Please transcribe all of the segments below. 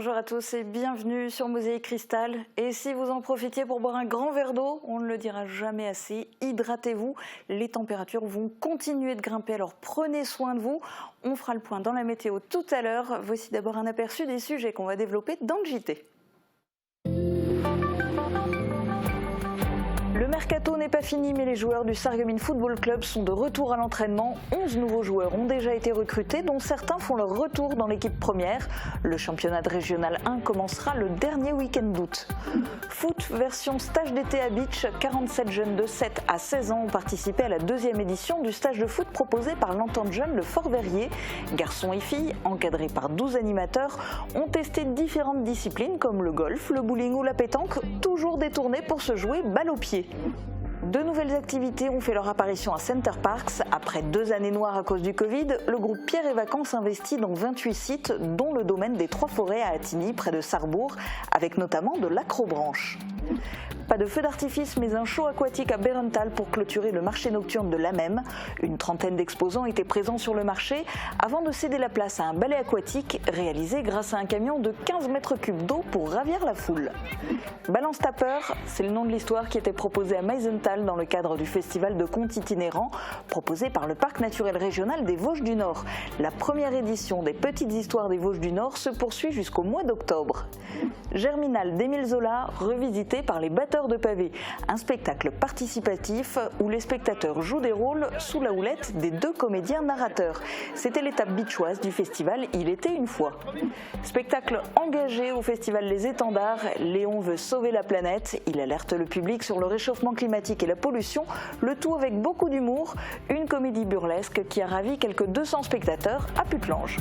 bonjour à tous et bienvenue sur Mosaïque Cristal. Et si vous en profitiez pour boire un grand verre d'eau, on ne le dira jamais assez, hydratez-vous. Les températures vont continuer de grimper, alors prenez soin de vous. On fera le point dans la météo tout à l'heure. Voici d'abord un aperçu des sujets qu'on va développer dans le JT. Le mercato n'est pas fini, mais les joueurs du Sarreguemines Football Club sont de retour à l'entraînement. 11 nouveaux joueurs ont déjà été recrutés, dont certains font leur retour dans l'équipe première. Le championnat de Régional 1 commencera le dernier week-end d'août. Foot version stage d'été à Beach, 47 jeunes de 7 à 16 ans ont participé à la deuxième édition du stage de foot proposé par l'Entente Jeune Le Fort-Verrier. Garçons et filles, encadrés par 12 animateurs, ont testé différentes disciplines comme le golf, le bowling ou la pétanque, toujours détournés pour se jouer balle au pied. De nouvelles activités ont fait leur apparition à Center Parks. Après 2 années noires à cause du Covid, le groupe Pierre et Vacances investit dans 28 sites, dont le domaine des Trois Forêts à Attigny, près de Sarrebourg, avec notamment de l'acrobranche. Pas de feu d'artifice, mais un show aquatique à Bérenthal pour clôturer le marché nocturne de l'Amem. Une trentaine d'exposants étaient présents sur le marché avant de céder la place à un ballet aquatique réalisé grâce à un camion de 15 mètres cubes d'eau pour ravir la foule. Balance Tapeur, c'est le nom de l'histoire qui était proposée à Meisenthal dans le cadre du festival de contes itinérants proposé par le Parc naturel régional des Vosges du Nord. La première édition des Petites histoires des Vosges du Nord se poursuit jusqu'au mois d'octobre. Germinal d'Émile Zola, revisité par les batteurs de pavés, un spectacle participatif où les spectateurs jouent des rôles sous la houlette des 2 comédiens narrateurs. C'était l'étape bitchoise du festival Il était une fois. Spectacle engagé au festival Les Étendards, Léon veut sauver la planète. Il alerte le public sur le réchauffement climatique et la pollution, le tout avec beaucoup d'humour. Une comédie burlesque qui a ravi quelques 200 spectateurs à Putelange.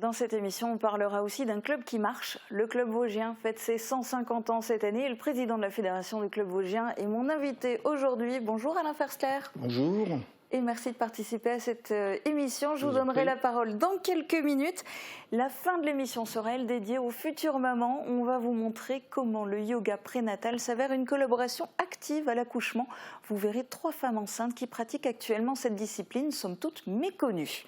Dans cette émission, on parlera aussi d'un club qui marche. Le club vosgien fête ses 150 ans cette année. Le président de la fédération du club vosgien est mon invité aujourd'hui. Bonjour Alain Ferstler. Bonjour. Et merci de participer à cette émission. Je vous donnerai la parole dans quelques minutes. La fin de l'émission sera elle dédiée aux futures mamans. On va vous montrer comment le yoga prénatal s'avère une collaboration active à l'accouchement. Vous verrez 3 femmes enceintes qui pratiquent actuellement cette discipline, somme toute méconnue.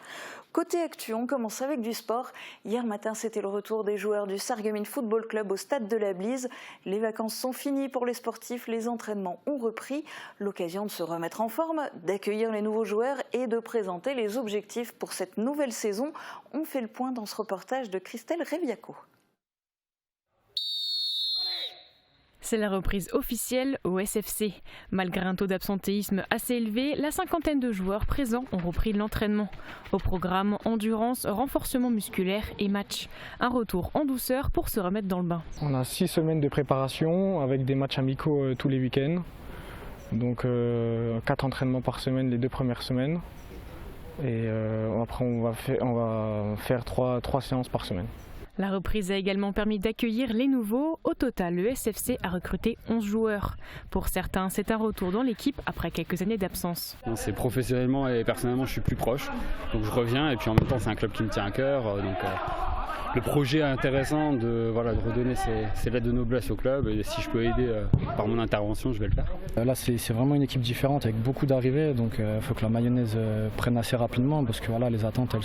Côté actu, on commence avec du sport. Hier matin, c'était le retour des joueurs du Sarreguemines Football Club au stade de la Blise. Les vacances sont finies pour les sportifs, les entraînements ont repris. L'occasion de se remettre en forme, d'accueillir les nouveaux joueurs et de présenter les objectifs pour cette nouvelle saison. On fait le point dans ce reportage de Christelle Reviaco. C'est la reprise officielle au SFC. Malgré un taux d'absentéisme assez élevé, la 50aine de joueurs présents ont repris l'entraînement. Au programme, endurance, renforcement musculaire et match. Un retour en douceur pour se remettre dans le bain. On a 6 semaines de préparation avec des matchs amicaux tous les week-ends. Donc 4 entraînements par semaine les 2 premières semaines. Et après on va faire 3 séances par semaine. La reprise a également permis d'accueillir les nouveaux. Au total, le SFC a recruté 11 joueurs. Pour certains, c'est un retour dans l'équipe après quelques années d'absence. C'est professionnellement et personnellement, je suis plus proche. Donc je reviens et puis en même temps, c'est un club qui me tient à cœur. Le projet est intéressant de redonner ses lettres de noblesse au club. Et si je peux aider par mon intervention, je vais le faire. Là, c'est vraiment une équipe différente avec beaucoup d'arrivées. Donc il faut que la mayonnaise prenne assez rapidement parce que les attentes,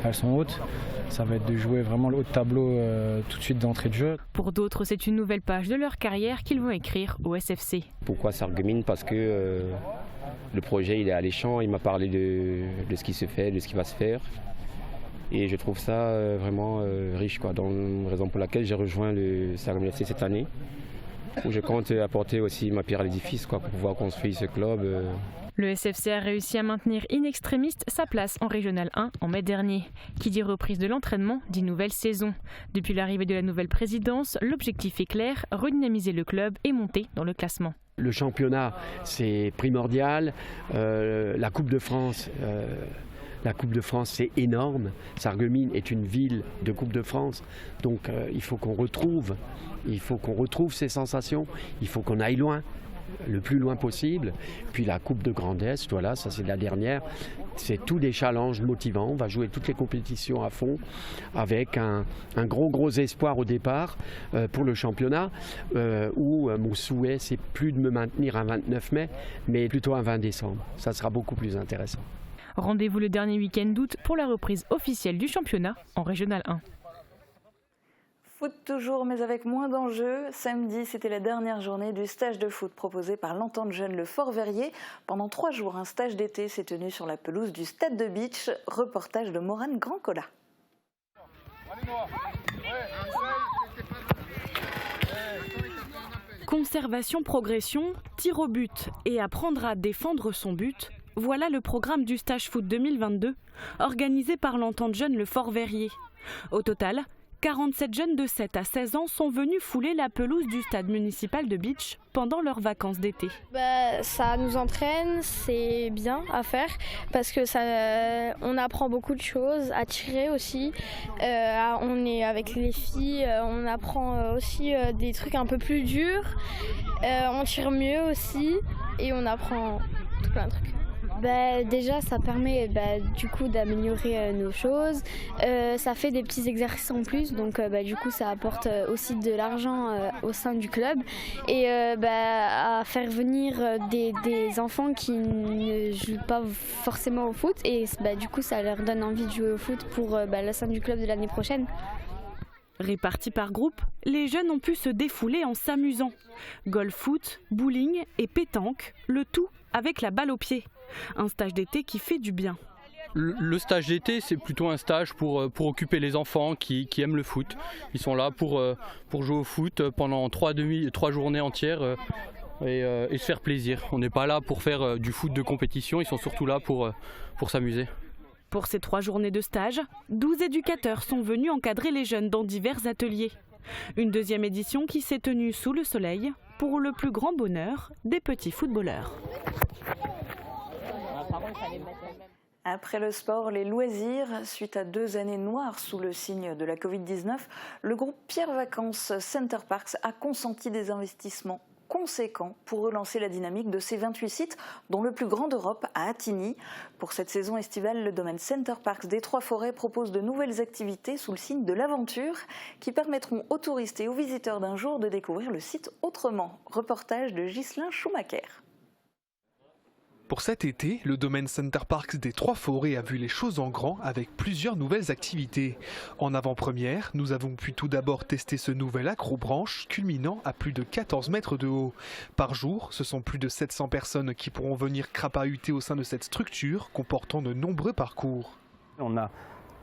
elles sont hautes. Ça va être de jouer vraiment le haut de tableau tout de suite d'entrée de jeu. Pour d'autres, c'est une nouvelle page de leur carrière qu'ils vont écrire au SFC. Pourquoi Sarreguemines ? Parce que le projet il est alléchant, il m'a parlé de ce qui se fait, de ce qui va se faire. Et je trouve ça vraiment riche, donc raison pour laquelle j'ai rejoint le Sarreguemines FC cette année, où je compte apporter aussi ma pierre à l'édifice pour pouvoir construire ce club. Le SFC a réussi à maintenir in extremis sa place en Régional 1 en mai dernier. Qui dit reprise de l'entraînement dit nouvelle saison. Depuis l'arrivée de la nouvelle présidence, l'objectif est clair, redynamiser le club et monter dans le classement. Le championnat, c'est primordial. La Coupe de France, c'est énorme. Sarreguemines est une ville de Coupe de France. Donc il faut qu'on retrouve ces sensations. Il faut qu'on aille loin, le plus loin possible. Puis la Coupe de Grand Est, voilà, ça c'est la dernière. C'est tous des challenges motivants. On va jouer toutes les compétitions à fond avec un gros espoir au départ pour le championnat où mon souhait c'est plus de me maintenir un 29 mai mais plutôt un 20 décembre. Ça sera beaucoup plus intéressant. Rendez-vous le dernier week-end d'août pour la reprise officielle du championnat en Régional 1. Foot toujours, mais avec moins d'enjeux. Samedi, c'était la dernière journée du stage de foot proposé par l'Entente Jeune Le Fort-Verrier. Pendant 3 jours, un stage d'été s'est tenu sur la pelouse du stade de Beach. Reportage de Morane Grandcola. Conservation, progression, tir au but et apprendre à défendre son but. Voilà le programme du stage foot 2022, organisé par l'Entente Jeune Le Fort-Verrier. Au total, 47 jeunes de 7 à 16 ans sont venus fouler la pelouse du stade municipal de Beach pendant leurs vacances d'été. Ça nous entraîne, c'est bien à faire parce que on apprend beaucoup de choses, à tirer aussi. On est avec les filles, on apprend aussi des trucs un peu plus durs. On tire mieux aussi et on apprend tout plein de trucs. Déjà ça permet du coup d'améliorer nos choses, ça fait des petits exercices en plus donc du coup ça apporte aussi de l'argent au sein du club et à faire venir des enfants qui ne jouent pas forcément au foot et du coup ça leur donne envie de jouer au foot pour le sein du club de l'année prochaine. Répartis par groupe, les jeunes ont pu se défouler en s'amusant. Golf-foot, bowling et pétanque, le tout avec la balle au pied. Un stage d'été qui fait du bien. Le stage d'été, c'est plutôt un stage pour occuper les enfants qui aiment le foot. Ils sont là pour jouer au foot pendant 3 journées entières et se faire plaisir. On n'est pas là pour faire du foot de compétition, ils sont surtout là pour s'amuser. Pour ces 3 journées de stage, 12 éducateurs sont venus encadrer les jeunes dans divers ateliers. Une deuxième édition qui s'est tenue sous le soleil pour le plus grand bonheur des petits footballeurs. Après le sport, les loisirs, suite à 2 années noires sous le signe de la Covid-19, le groupe Pierre Vacances Center Parks a consenti des investissements conséquents pour relancer la dynamique de ces 28 sites, dont le plus grand d'Europe à Attigny. Pour cette saison estivale, le domaine Center Parks des Trois-Forêts propose de nouvelles activités sous le signe de l'aventure qui permettront aux touristes et aux visiteurs d'un jour de découvrir le site autrement. Reportage de Ghislain Schumacher. Pour cet été, le domaine Center Parks des Trois-Forêts a vu les choses en grand avec plusieurs nouvelles activités. En avant-première, nous avons pu tout d'abord tester ce nouvel accrobranche culminant à plus de 14 mètres de haut. Par jour, ce sont plus de 700 personnes qui pourront venir crapahuter au sein de cette structure comportant de nombreux parcours. On a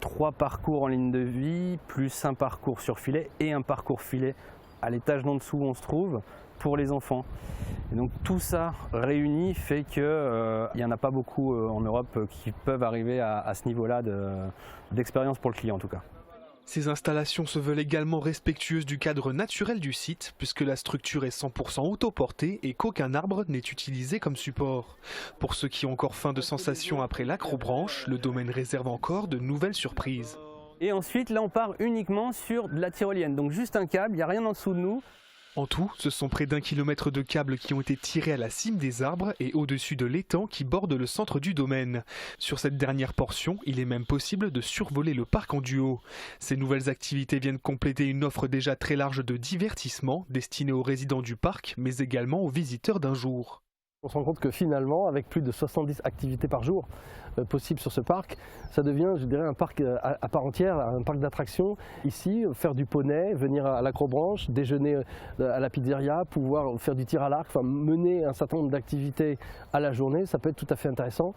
3 parcours en ligne de vie, plus un parcours sur filet et un parcours filet à l'étage d'en dessous où on se trouve pour les enfants. Et donc tout ça réuni fait qu'il n'y en a pas beaucoup en Europe qui peuvent arriver à ce niveau-là d'expérience pour le client en tout cas. Ces installations se veulent également respectueuses du cadre naturel du site puisque la structure est 100% autoportée et qu'aucun arbre n'est utilisé comme support. Pour ceux qui ont encore faim de sensations après l'acrobranche, le domaine réserve encore de nouvelles surprises. Et ensuite là on part uniquement sur de la tyrolienne, donc juste un câble, il n'y a rien en dessous de nous. En tout, ce sont près d'1 kilomètre de câbles qui ont été tirés à la cime des arbres et au-dessus de l'étang qui borde le centre du domaine. Sur cette dernière portion, il est même possible de survoler le parc en duo. Ces nouvelles activités viennent compléter une offre déjà très large de divertissement destinée aux résidents du parc, mais également aux visiteurs d'un jour. On se rend compte que finalement, avec plus de 70 activités par jour possibles sur ce parc, ça devient, je dirais, un parc à part entière, un parc d'attractions. Ici, faire du poney, venir à l'acrobranche, déjeuner à la pizzeria, pouvoir faire du tir à l'arc, enfin, mener un certain nombre d'activités à la journée, ça peut être tout à fait intéressant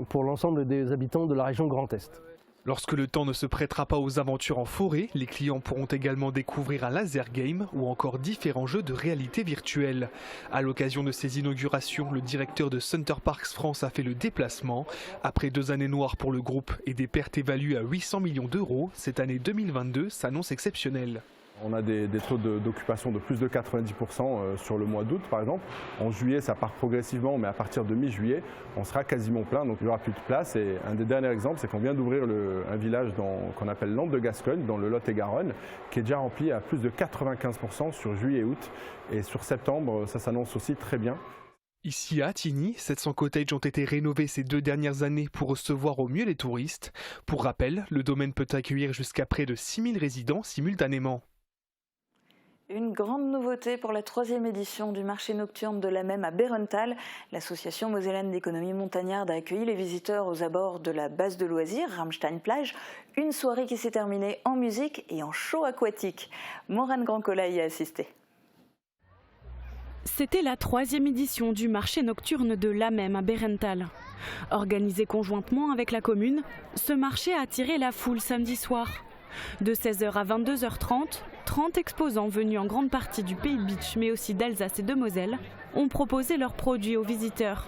pour l'ensemble des habitants de la région Grand Est. Lorsque le temps ne se prêtera pas aux aventures en forêt, les clients pourront également découvrir un laser game ou encore différents jeux de réalité virtuelle. À l'occasion de ces inaugurations, le directeur de Center Parks France a fait le déplacement. Après 2 années noires pour le groupe et des pertes évaluées à 800 millions d'euros, cette année 2022 s'annonce exceptionnelle. On a des taux d'occupation de plus de 90% sur le mois d'août par exemple. En juillet ça part progressivement mais à partir de mi-juillet on sera quasiment plein donc il n'y aura plus de place. Et un des derniers exemples c'est qu'on vient d'ouvrir un village qu'on appelle Landes de Gascogne dans le Lot-et-Garonne qui est déjà rempli à plus de 95% sur juillet et août. Et sur septembre ça s'annonce aussi très bien. Ici à Attigny, 700 cottages ont été rénovés ces 2 dernières années pour recevoir au mieux les touristes. Pour rappel, le domaine peut accueillir jusqu'à près de 6000 résidents simultanément. Une grande nouveauté pour la 3e édition du marché nocturne de la Mem à Bérenthal. L'association mosellane d'économie montagnarde a accueilli les visiteurs aux abords de la base de loisirs Ramstein-Plage. Une soirée qui s'est terminée en musique et en show aquatique. Morane Grandcola y a assisté. C'était la 3e édition du marché nocturne de la Mem à Bérenthal. Organisé conjointement avec la commune, ce marché a attiré la foule samedi soir. De 16h à 22h30, 30 exposants venus en grande partie du Pays de Bitche, mais aussi d'Alsace et de Moselle, ont proposé leurs produits aux visiteurs.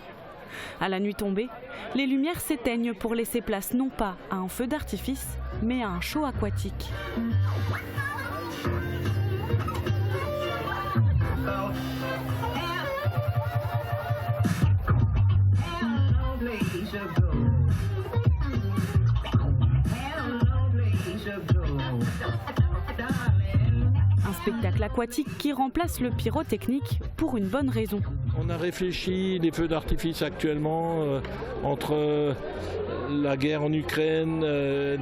À la nuit tombée, les lumières s'éteignent pour laisser place non pas à un feu d'artifice, mais à un show aquatique. Un spectacle aquatique qui remplace le pyrotechnique pour une bonne raison. On a réfléchi les feux d'artifice actuellement entre la guerre en Ukraine,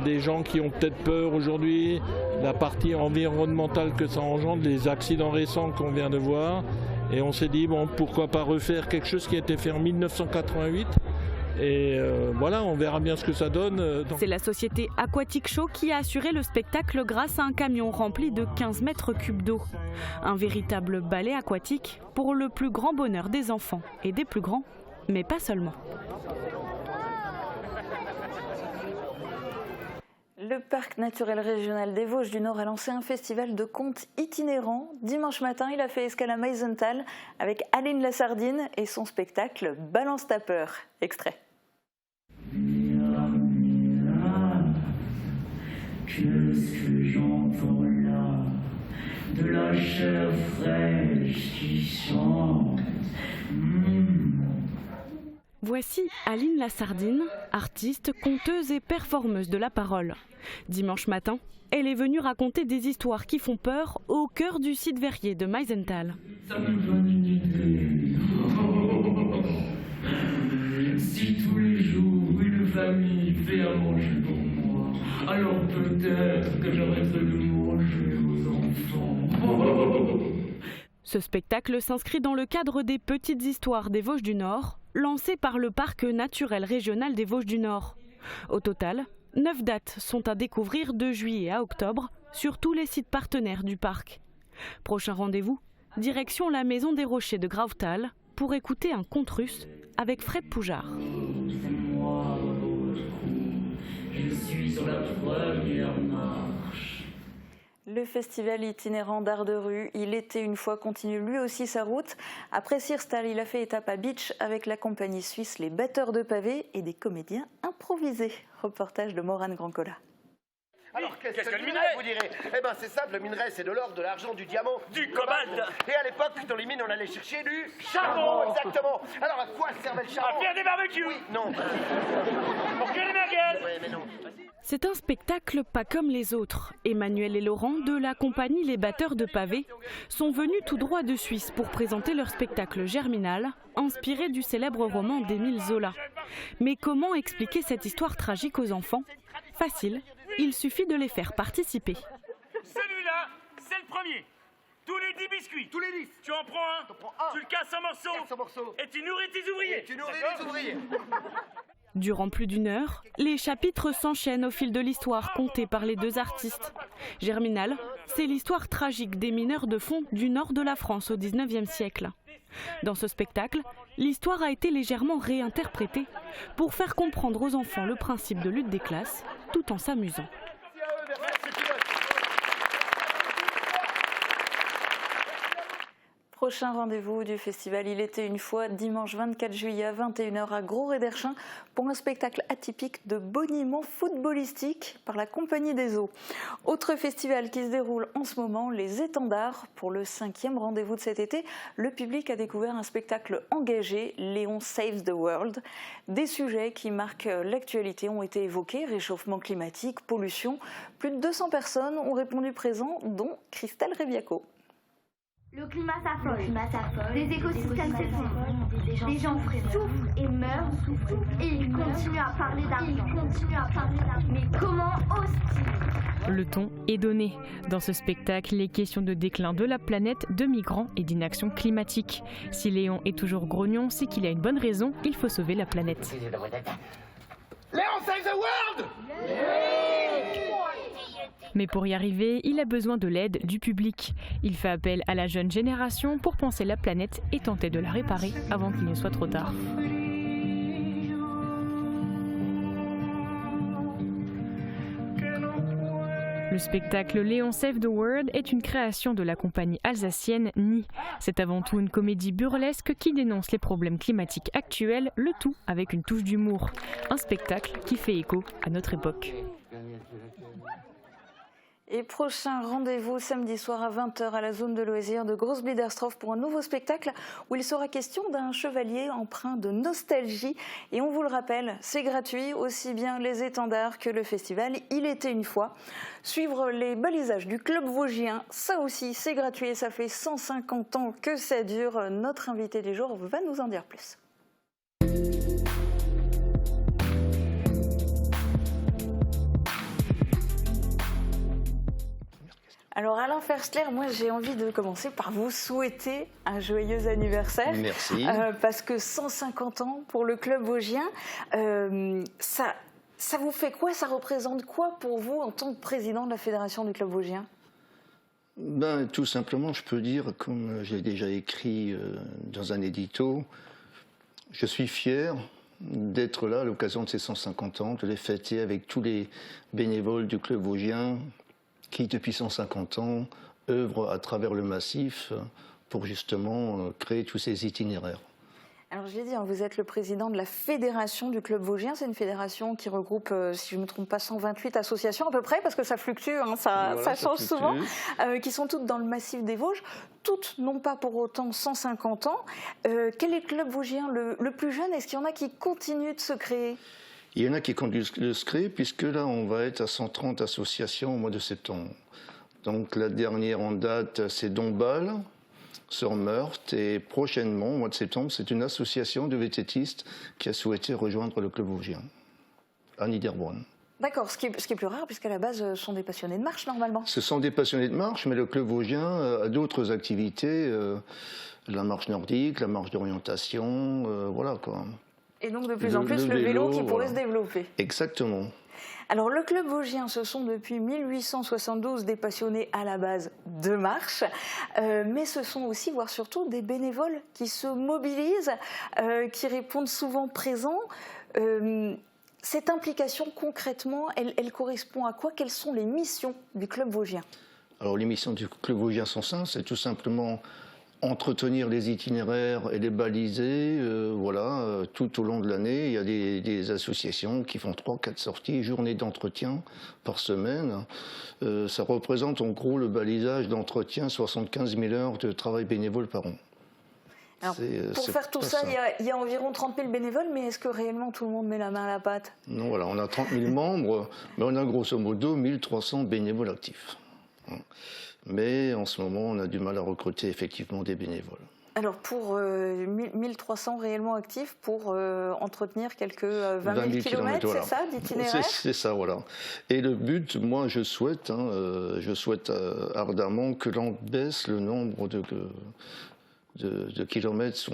des gens qui ont peut-être peur aujourd'hui, la partie environnementale que ça engendre, les accidents récents qu'on vient de voir. Et on s'est dit, bon, pourquoi pas refaire quelque chose qui a été fait en 1988 ? Et voilà, on verra bien ce que ça donne. C'est la société Aquatic Show qui a assuré le spectacle grâce à un camion rempli de 15 mètres cubes d'eau. Un véritable ballet aquatique pour le plus grand bonheur des enfants et des plus grands, mais pas seulement. Le parc naturel régional des Vosges du Nord a lancé un festival de contes itinérants. Dimanche matin, il a fait escale à Meisenthal avec Aline la Sardine et son spectacle Balance ta peur. Extrait. Qu'est-ce que j'entends là? De la chair fraîche qui chante. Voici Aline la Sardine, artiste, conteuse et performeuse de la parole. Dimanche matin, elle est venue raconter des histoires qui font peur au cœur du site verrier de Meisenthal. Ça me donne une idée. Si tous les jours une famille fait à manger pour moi, alors peut-être que j'arrêterai de manger aux enfants. Ce spectacle s'inscrit dans le cadre des Petites Histoires des Vosges du Nord, lancé par le Parc naturel régional des Vosges du Nord. Au total, 9 dates sont à découvrir de juillet à octobre sur tous les sites partenaires du parc. Prochain rendez-vous, direction la Maison des Rochers de Grauthal pour écouter un conte russe avec Fred Poujart. Moi, je suis sur la première marche. Le festival itinérant d'art de rue, Il était une fois, continue lui aussi sa route. Après Sirstal, il a fait étape à Bitche avec la compagnie suisse Les Batteurs de Pavés et des comédiens improvisés. Reportage de Morane Grandcola. Alors qu'est-ce que le minerai, vous direz? Eh ben c'est simple, le minerai c'est de l'or, de l'argent, du diamant, du cobalt. Et à l'époque, dans les mines, on allait chercher du charbon. Exactement. Alors à quoi servait le charbon? À faire des barbecues. Oui, non. Pour que les merguez. Oui, mais non. C'est un spectacle pas comme les autres. Emmanuel et Laurent de la compagnie Les Batteurs de Pavés sont venus tout droit de Suisse pour présenter leur spectacle Germinal, inspiré du célèbre roman d'Émile Zola. Mais comment expliquer cette histoire tragique aux enfants? Facile, il suffit de les faire participer. Celui-là, c'est le premier. Tous les 10 biscuits. Tous les 10. Tu en prends un, tu le casses en morceaux. Et tu nourris tes ouvriers. Durant plus d'1 heure, les chapitres s'enchaînent au fil de l'histoire contée par les 2 artistes. Germinal, c'est l'histoire tragique des mineurs de fond du nord de la France au XIXe siècle. Dans ce spectacle, l'histoire a été légèrement réinterprétée pour faire comprendre aux enfants le principe de lutte des classes, tout en s'amusant. Prochain rendez-vous du festival Il était une fois, dimanche 24 juillet à 21h à Gros-Réderchin pour un spectacle atypique de boniment footballistique par la Compagnie des Eaux. Autre festival qui se déroule en ce moment, les Étendards. Pour le 5e rendez-vous de cet été, le public a découvert un spectacle engagé, Léon Saves the World. Des sujets qui marquent l'actualité ont été évoqués, réchauffement climatique, pollution. Plus de 200 personnes ont répondu présent, dont Christelle Rebiaco. Le climat s'affole, les écosystèmes s'effondrent, les gens souffrent et meurent, et ils continuent à parler d'argent. Mais comment osent-ils ? Le ton est donné. Dans ce spectacle, il est question de déclin de la planète, de migrants et d'inaction climatique. Si Léon est toujours grognon, c'est qu'il a une bonne raison, il faut sauver la planète. Léon save the world! Mais pour y arriver, il a besoin de l'aide du public. Il fait appel à la jeune génération pour penser la planète et tenter de la réparer avant qu'il ne soit trop tard. Le spectacle Léon Save the World est une création de la compagnie alsacienne NI. C'est avant tout une comédie burlesque qui dénonce les problèmes climatiques actuels, le tout avec une touche d'humour. Un spectacle qui fait écho à notre époque. Et prochain rendez-vous samedi soir à 20h à la zone de loisirs de Großbliedersdorf pour un nouveau spectacle où il sera question d'un chevalier empreint de nostalgie. Et on vous le rappelle, c'est gratuit, aussi bien les étendards que le festival Il était une fois. Suivre les balisages du club vosgien, ça aussi c'est gratuit et ça fait 150 ans que ça dure. Notre invité du jour va nous en dire plus. Alors Alain Ferstler, moi j'ai envie de commencer par vous souhaiter un joyeux anniversaire. Merci. Parce que 150 ans pour le club vosgien, ça vous fait quoi? Ça représente quoi pour vous en tant que président de la fédération du club vosgien? Tout simplement, je peux dire, comme j'ai déjà écrit dans un édito, je suis fier d'être là à l'occasion de ces 150 ans, de les fêter avec tous les bénévoles du club vosgien qui, depuis 150 ans, œuvrent à travers le massif pour justement créer tous ces itinéraires. Alors je l'ai dit, vous êtes le président de la fédération du club vosgien. C'est une fédération qui regroupe, si je ne me trompe pas, 128 associations à peu près, parce que ça fluctue, ça change souvent, qui sont toutes dans le massif des Vosges. Toutes n'ont pas pour autant 150 ans. Quel est le club vosgien le plus jeune? Est-ce qu'il y en a qui continuent de se créer? Il y en a qui continuent de se créer, puisque là, on va être à 130 associations au mois de septembre. Donc la dernière en date, c'est Dombasle, sur Meurthe, et prochainement, au mois de septembre, c'est une association de vététistes qui a souhaité rejoindre le club vosgien, à Niederbronn. D'accord, ce qui est plus rare, puisqu'à la base, ce sont des passionnés de marche, normalement. Ce sont des passionnés de marche, mais le club vosgien a d'autres activités, la marche nordique, la marche d'orientation, voilà quoi. Et donc de plus en plus le vélo qui pourrait se développer. Exactement. Alors le club vosgien, ce sont depuis 1872 des passionnés à la base de marche, mais ce sont aussi, voire surtout, des bénévoles qui se mobilisent, qui répondent souvent présents. Cette implication, concrètement, elle correspond à quoi? Quelles sont les missions du club vosgien? Alors les missions du club vosgien sont simples, c'est tout simplement entretenir les itinéraires et les baliser, tout au long de l'année. Il y a des associations qui font 3-4 sorties, journées d'entretien par semaine. Ça représente en gros le balisage d'entretien 75 000 heures de travail bénévole par an. Alors, pour faire tout ça, il y a environ 30 000 bénévoles, mais est-ce que réellement tout le monde met la main à la pâte? Non, voilà, on a 30 000 membres, mais on a grosso modo 1300 bénévoles actifs. Mais en ce moment, on a du mal à recruter effectivement des bénévoles. Alors pour 1300 réellement actifs pour entretenir quelques 20 000 kilomètres, voilà. C'est ça, d'itinéraire? C'est ça, voilà. Et le but, moi, je souhaite ardemment que l'on baisse le nombre de kilomètres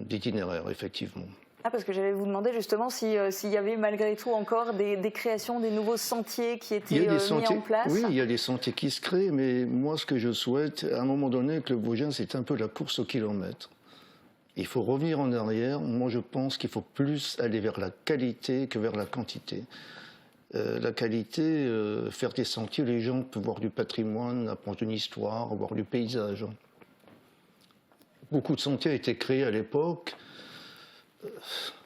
d'itinéraires, effectivement. Ah, parce que j'allais vous demander justement s'il y avait malgré tout encore des créations, des nouveaux sentiers qui étaient mis en place. Oui, il y a des sentiers qui se créent, mais moi ce que je souhaite, à un moment donné, avec le vosgien, c'est un peu la course au kilomètre. Il faut revenir en arrière. Moi je pense qu'il faut plus aller vers la qualité que vers la quantité. La qualité, faire des sentiers, les gens peuvent voir du patrimoine, apprendre une histoire, voir du paysage. Beaucoup de sentiers ont été créés à l'époque.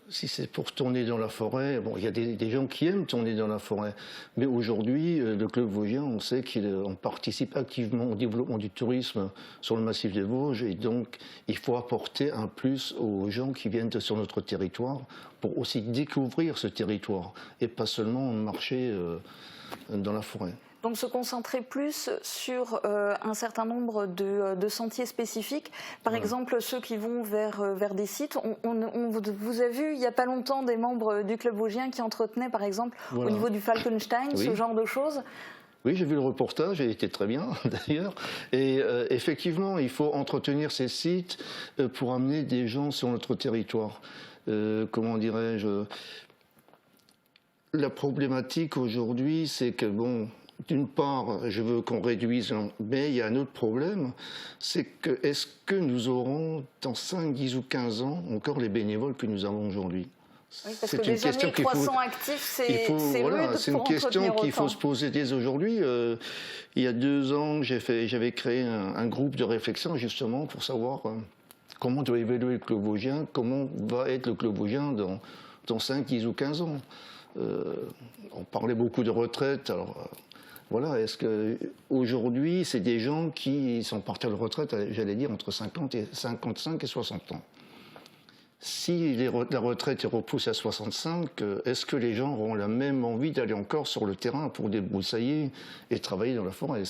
Si c'est pour tourner dans la forêt, bon, il y a des gens qui aiment tourner dans la forêt. Mais aujourd'hui, le club vosgien, on sait qu'on participe activement au développement du tourisme sur le massif des Vosges. Et donc, il faut apporter un plus aux gens qui viennent sur notre territoire pour aussi découvrir ce territoire et pas seulement marcher dans la forêt. donc se concentrer plus sur un certain nombre de sentiers spécifiques. Par exemple, ceux qui vont vers des sites. On vous a vu il n'y a pas longtemps des membres du club vosgien qui entretenaient, par exemple, au niveau du Falkenstein, ce genre de choses. Oui, j'ai vu le reportage, il était très bien d'ailleurs. Et effectivement, il faut entretenir ces sites pour amener des gens sur notre territoire. Comment dirais-je? La problématique aujourd'hui, c'est que, bon, d'une part, je veux qu'on réduise, mais il y a un autre problème, c'est que est-ce que nous aurons dans 5, 10 ou 15 ans encore les bénévoles que nous avons aujourd'hui? Oui, parce que déjà 1300 actifs, c'est une question qu'il faut se poser dès aujourd'hui. Il y a 2 ans, j'avais créé un groupe de réflexion justement pour savoir comment doit évoluer le club vosgien, comment va être le club vosgien dans 5, 10 ou 15 ans. On parlait beaucoup de retraite. Alors, voilà, est-ce qu'aujourd'hui, c'est des gens qui sont partis à la retraite, j'allais dire, entre 55 et 60 ans. Si la retraite est repoussée à 65, est-ce que les gens auront la même envie d'aller encore sur le terrain pour débroussailler et travailler dans la forêt?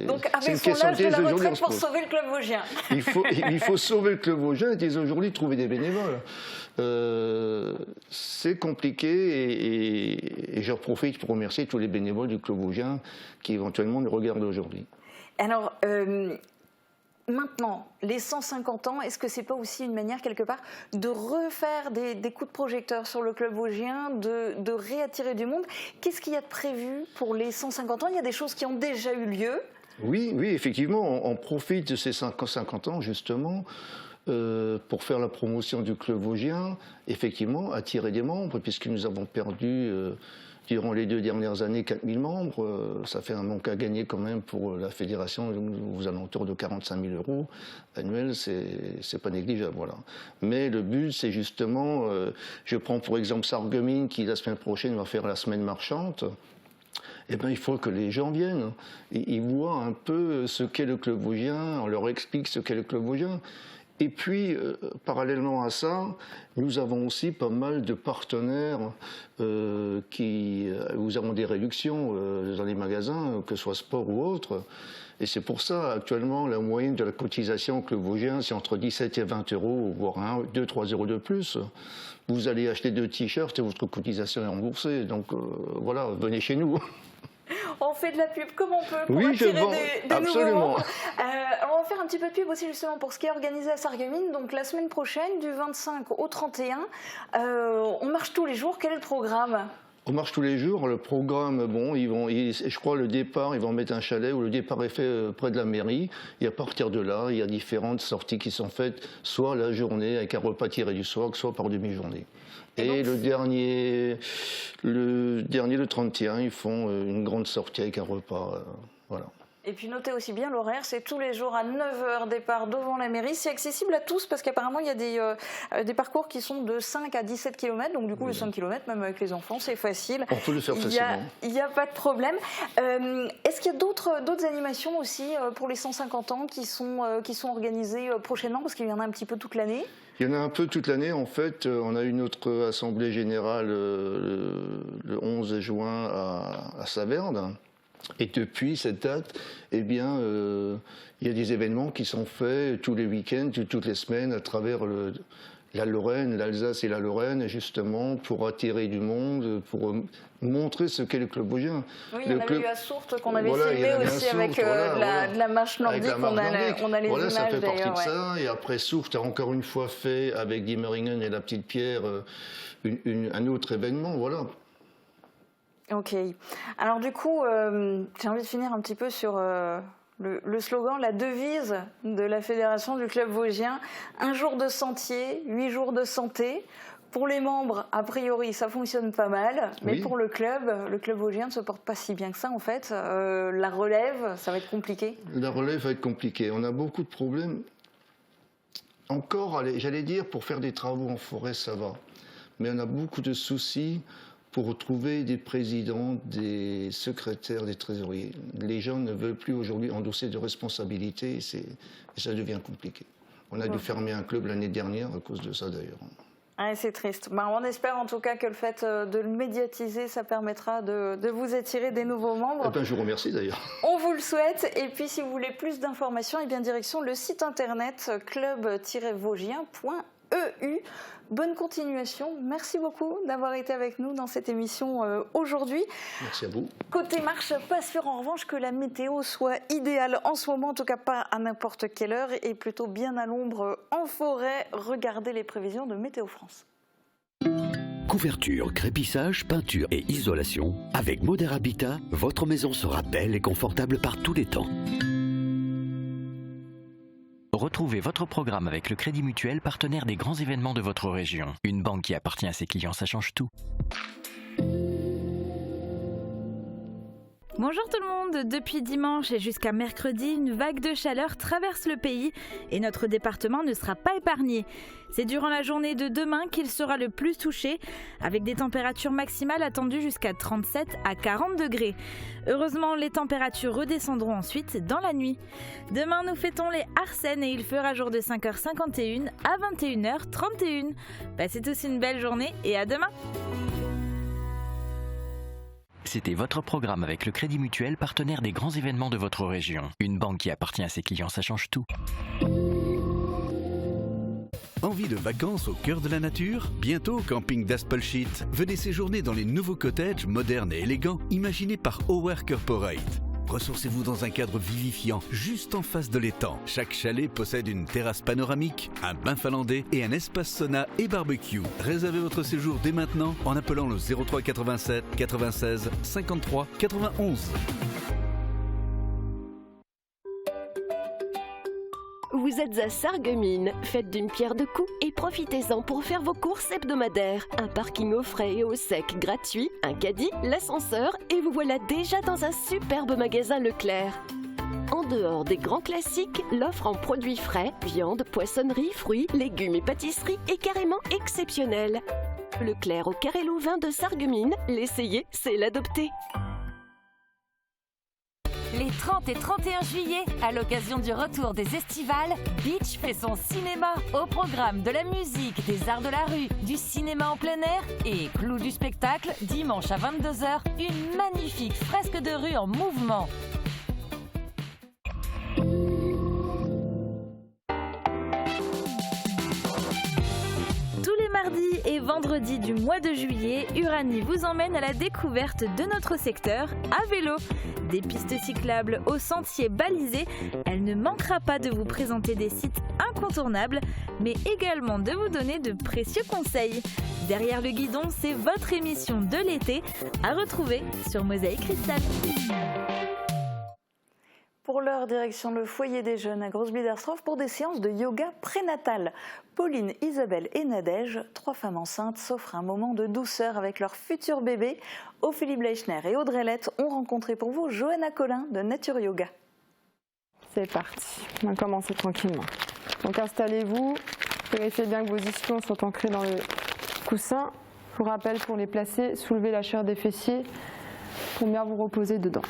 Donc abaissons l'âge de la retraite pour sauver le club vosgien. Il faut sauver le club vosgien et dès aujourd'hui trouver des bénévoles. C'est compliqué et j'en profite pour remercier tous les bénévoles du club vosgien qui éventuellement nous regardent aujourd'hui. Alors, maintenant, les 150 ans, est-ce que c'est pas aussi une manière, quelque part, de refaire des coups de projecteur sur le club vosgien, de réattirer du monde? Qu'est-ce qu'il y a de prévu pour les 150 ans? Il y a des choses qui ont déjà eu lieu. Oui, effectivement, on profite de ces 50 ans, justement, pour faire la promotion du club vosgien, effectivement, attirer des membres, puisque nous avons perdu... durant les 2 dernières années, 4000 membres, ça fait un manque à gagner quand même pour la fédération, aux alentours de 45 000 € annuels, c'est pas négligeable, voilà. Mais le but, c'est justement, je prends pour exemple Sarreguemines qui la semaine prochaine va faire la semaine marchande. Eh bien, il faut que les gens viennent, ils voient un peu ce qu'est le club vosgien, on leur explique ce qu'est le club vosgien. Et puis, parallèlement à ça, nous avons aussi pas mal de partenaires nous avons des réductions dans les magasins, que ce soit sport ou autre. Et c'est pour ça, actuellement, la moyenne de la cotisation club vosgien, c'est entre 17 et 20 €, voire 2, 3 € de plus. Vous allez acheter 2 t-shirts et votre cotisation est remboursée. Donc voilà, venez chez nous. On fait de la pub comme on peut pour attirer des nouveaux membres. On va faire un petit peu de pub aussi justement pour ce qui est organisé à Sarreguemines. Donc la semaine prochaine, du 25 au 31, on marche tous les jours. Quel est le programme? On marche tous les jours. Le programme, bon, je crois le départ, ils vont mettre un chalet où le départ est fait près de la mairie. Et à partir de là, il y a différentes sorties qui sont faites, soit la journée avec un repas tiré du soir, soit par demi-journée. Et le dernier, le 31, ils font une grande sortie avec un repas. Voilà. Et puis notez aussi bien l'horaire, c'est tous les jours à 9 h départ devant la mairie. C'est accessible à tous parce qu'apparemment il y a des parcours qui sont de 5 à 17 km. Donc du coup, les 5 km, même avec les enfants, c'est facile. On peut le faire facilement. Il n'y a pas de problème. Est-ce qu'il y a d'autres animations aussi pour les 150 ans qui sont organisées prochainement? Parce qu'il y en a un petit peu toute l'année. Il y en a un peu toute l'année. En fait, on a eu notre assemblée générale le 11 juin à Saverne. Et depuis cette date, eh bien, il y a des événements qui sont faits tous les week-ends, toutes les semaines, à travers la Lorraine, l'Alsace et la Lorraine, justement, pour attirer du monde, pour montrer ce qu'est le club vosgien. Oui, il y en avait eu à Sourtes qu'on avait filmé aussi avec de la marche nordique. On a les images ça fait partie d'ailleurs. de ça. Et après Sourtes a encore une fois fait, avec Diemeringen et la Petite Pierre, un autre événement, voilà. Ok. Alors du coup, j'ai envie de finir un petit peu sur le slogan, la devise de la fédération du club vosgien. 1 jour de sentier, 8 jours de santé. Pour les membres, a priori, ça fonctionne pas mal. Mais oui, pour le club vosgien ne se porte pas si bien que ça en fait. La relève, ça va être compliqué. La relève va être compliquée. On a beaucoup de problèmes. Encore, j'allais dire, pour faire des travaux en forêt, ça va. Mais on a beaucoup de soucis pour retrouver des présidents, des secrétaires, des trésoriers. Les gens ne veulent plus aujourd'hui endosser de responsabilités et ça devient compliqué. On a dû fermer un club l'année dernière à cause de ça d'ailleurs. Ah, c'est triste. On espère en tout cas que le fait de le médiatiser, ça permettra de vous attirer des nouveaux membres. Je vous remercie d'ailleurs. On vous le souhaite. Et puis si vous voulez plus d'informations, direction le site internet club-vosgien.eu. Bonne continuation. Merci beaucoup d'avoir été avec nous dans cette émission aujourd'hui. Merci à vous. Côté marche, pas sûr en revanche que la météo soit idéale en ce moment, en tout cas pas à n'importe quelle heure, et plutôt bien à l'ombre en forêt. Regardez les prévisions de Météo France. Couverture, crépissage, peinture et isolation. Avec Moder Habitat, votre maison sera belle et confortable par tous les temps. Retrouvez votre programme avec le Crédit Mutuel, partenaire des grands événements de votre région. Une banque qui appartient à ses clients, ça change tout. Bonjour tout le monde, depuis dimanche et jusqu'à mercredi, une vague de chaleur traverse le pays et notre département ne sera pas épargné. C'est durant la journée de demain qu'il sera le plus touché, avec des températures maximales attendues jusqu'à 37 à 40 degrés. Heureusement, les températures redescendront ensuite dans la nuit. Demain, nous fêtons les Arsènes et il fera jour de 5h51 à 21h31. Passez tous une belle journée et à demain. C'était votre programme avec le Crédit Mutuel, partenaire des grands événements de votre région. Une banque qui appartient à ses clients, ça change tout. Envie de vacances au cœur de la nature? Bientôt au camping d'Aspelshit. Venez séjourner dans les nouveaux cottages modernes et élégants imaginés par Our Corporate. Ressourcez-vous dans un cadre vivifiant, juste en face de l'étang. Chaque chalet possède une terrasse panoramique, un bain finlandais et un espace sauna et barbecue. Réservez votre séjour dès maintenant en appelant le 03 87 96 53 91. Vous êtes à Sarreguemines, faites d'une pierre deux coups et profitez-en pour faire vos courses hebdomadaires. Un parking au frais et au sec gratuit, un caddie, l'ascenseur et vous voilà déjà dans un superbe magasin Leclerc. En dehors des grands classiques, l'offre en produits frais, viande, poissonnerie, fruits, légumes et pâtisseries est carrément exceptionnelle. Leclerc au Carré Louvain de Sarreguemines, l'essayer, c'est l'adopter. Les 30 et 31 juillet, à l'occasion du retour des estivales, Beach fait son cinéma au programme de la musique, des arts de la rue, du cinéma en plein air et clou du spectacle, dimanche à 22h, une magnifique fresque de rue en mouvement. Mardi et vendredi du mois de juillet, Uranie vous emmène à la découverte de notre secteur à vélo. Des pistes cyclables aux sentiers balisés, elle ne manquera pas de vous présenter des sites incontournables, mais également de vous donner de précieux conseils. Derrière le guidon, c'est votre émission de l'été à retrouver sur Mosaïque Cristal. Pour l'heure, direction le foyer des jeunes à Grosse-Blidersdorf pour des séances de yoga prénatal. Pauline, Isabelle et Nadège, 3 femmes enceintes, s'offrent un moment de douceur avec leur futur bébé. Ophélie Bleichner et Audrey Lett ont rencontré pour vous Johanna Collin de Nature Yoga. C'est parti, on va commencer tranquillement. Donc installez-vous, vérifiez bien que vos ischions sont ancrés dans le coussin. Je vous rappelle, pour les placer, soulevez la chair des fessiers pour bien vous reposer dedans.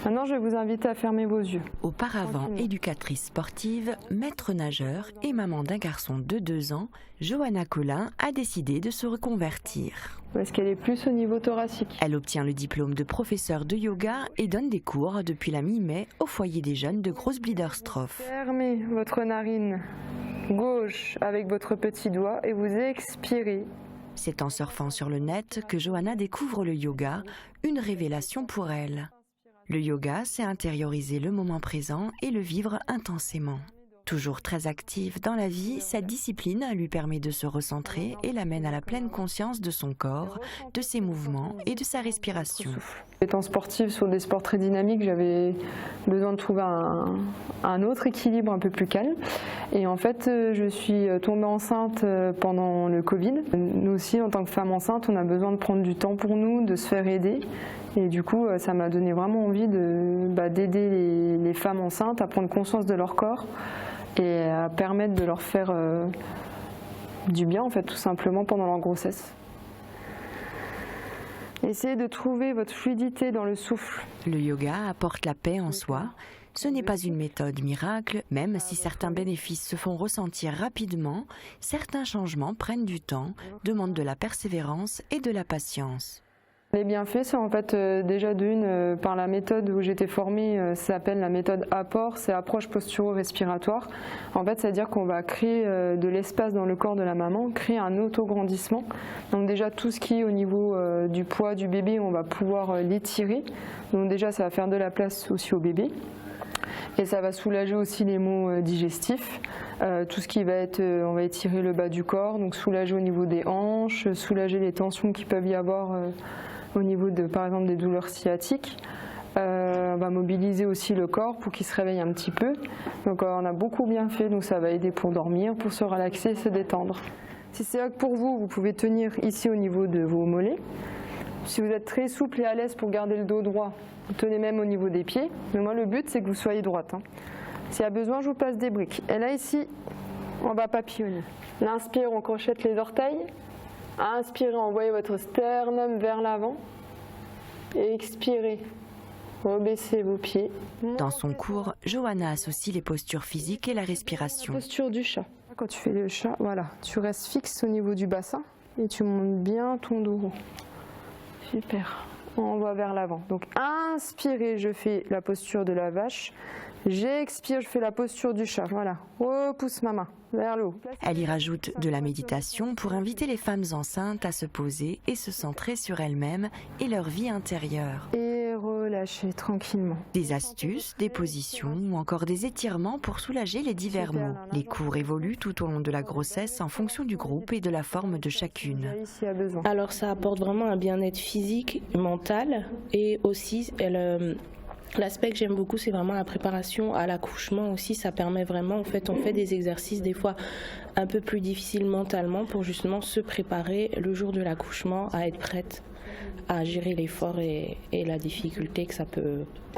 Maintenant, je vais vous inviter à fermer vos yeux. Auparavant éducatrice sportive, maître nageur et maman d'un garçon de 2 ans, Johanna Collin a décidé de se reconvertir. Est-ce qu'elle est plus au niveau thoracique? Elle obtient le diplôme de professeur de yoga et donne des cours depuis la mi-mai au foyer des jeunes de Grosse-Blidersdorf. Fermez votre narine gauche avec votre petit doigt et vous expirez. C'est en surfant sur le net que Johanna découvre le yoga, une révélation pour elle. Le yoga, c'est intérioriser le moment présent et le vivre intensément. Toujours très active dans la vie, cette discipline lui permet de se recentrer et l'amène à la pleine conscience de son corps, de ses mouvements et de sa respiration. Étant sportive sur des sports très dynamiques, j'avais besoin de trouver un autre équilibre un peu plus calme. Et en fait, je suis tombée enceinte pendant le Covid. Nous aussi, en tant que femme enceinte, on a besoin de prendre du temps pour nous, de se faire aider. Et du coup, ça m'a donné vraiment envie d'aider les femmes enceintes à prendre conscience de leur corps et à permettre de leur faire du bien, en fait, tout simplement pendant leur grossesse. Essayez de trouver votre fluidité dans le souffle. Le yoga apporte la paix en soi. Ce n'est pas une méthode miracle, même si certains bénéfices se font ressentir rapidement, certains changements prennent du temps, demandent de la persévérance et de la patience. Les bienfaits, c'est en fait déjà d'une, par la méthode où j'étais formée, ça s'appelle la méthode apport, c'est approche posturo-respiratoire. En fait, c'est-à-dire qu'on va créer de l'espace dans le corps de la maman, créer un autograndissement. Donc déjà, tout ce qui est au niveau du poids du bébé, on va pouvoir l'étirer. Donc déjà, ça va faire de la place aussi au bébé. Et ça va soulager aussi les maux digestifs. Tout ce qui va être, on va étirer le bas du corps, donc soulager au niveau des hanches, soulager les tensions qui peuvent y avoir au niveau de, par exemple, des douleurs sciatiques. On va mobiliser aussi le corps pour qu'il se réveille un petit peu. Donc on a beaucoup bien fait, donc ça va aider pour dormir, pour se relaxer et se détendre. Si c'est là que pour vous, vous pouvez tenir ici au niveau de vos mollets. Si vous êtes très souple et à l'aise pour garder le dos droit, vous tenez même au niveau des pieds. Mais moi, le but, c'est que vous soyez droite. S'il y a besoin, je vous passe des briques. Et là, ici, on va papillonner. L'inspire, on crochette les orteils. Inspirez, envoyez votre sternum vers l'avant. Et expirez, rebaissez vos pieds. Dans son cours, Johanna associe les postures physiques et la respiration. La posture du chat. Quand tu fais le chat, voilà, tu restes fixe au niveau du bassin et tu montes bien ton dos rond. Super. On va vers l'avant. Donc inspirez, je fais la posture de la vache. J'expire, je fais la posture du chat. Voilà. Repousse ma main vers le haut. Elle y rajoute de la méditation pour inviter les femmes enceintes à se poser et se centrer sur elles-mêmes et leur vie intérieure. Et relâcher tranquillement. Des astuces, des positions ou encore des étirements pour soulager les divers maux. Les cours évoluent tout au long de la grossesse en fonction du groupe et de la forme de chacune. Alors ça apporte vraiment un bien-être physique, mental et aussi l'aspect que j'aime beaucoup, c'est vraiment la préparation à l'accouchement aussi. Ça permet vraiment, en fait, on fait des exercices des fois un peu plus difficiles mentalement pour justement se préparer le jour de l'accouchement à être prête à gérer l'effort et la difficulté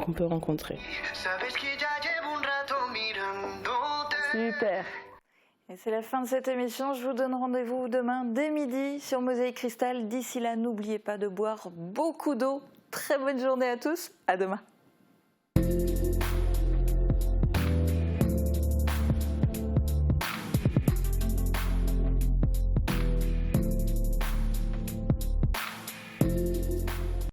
qu'on peut rencontrer. Super. Et c'est la fin de cette émission. Je vous donne rendez-vous demain dès midi sur Mosaïque Cristal. D'ici là, n'oubliez pas de boire beaucoup d'eau. Très bonne journée à tous. À demain.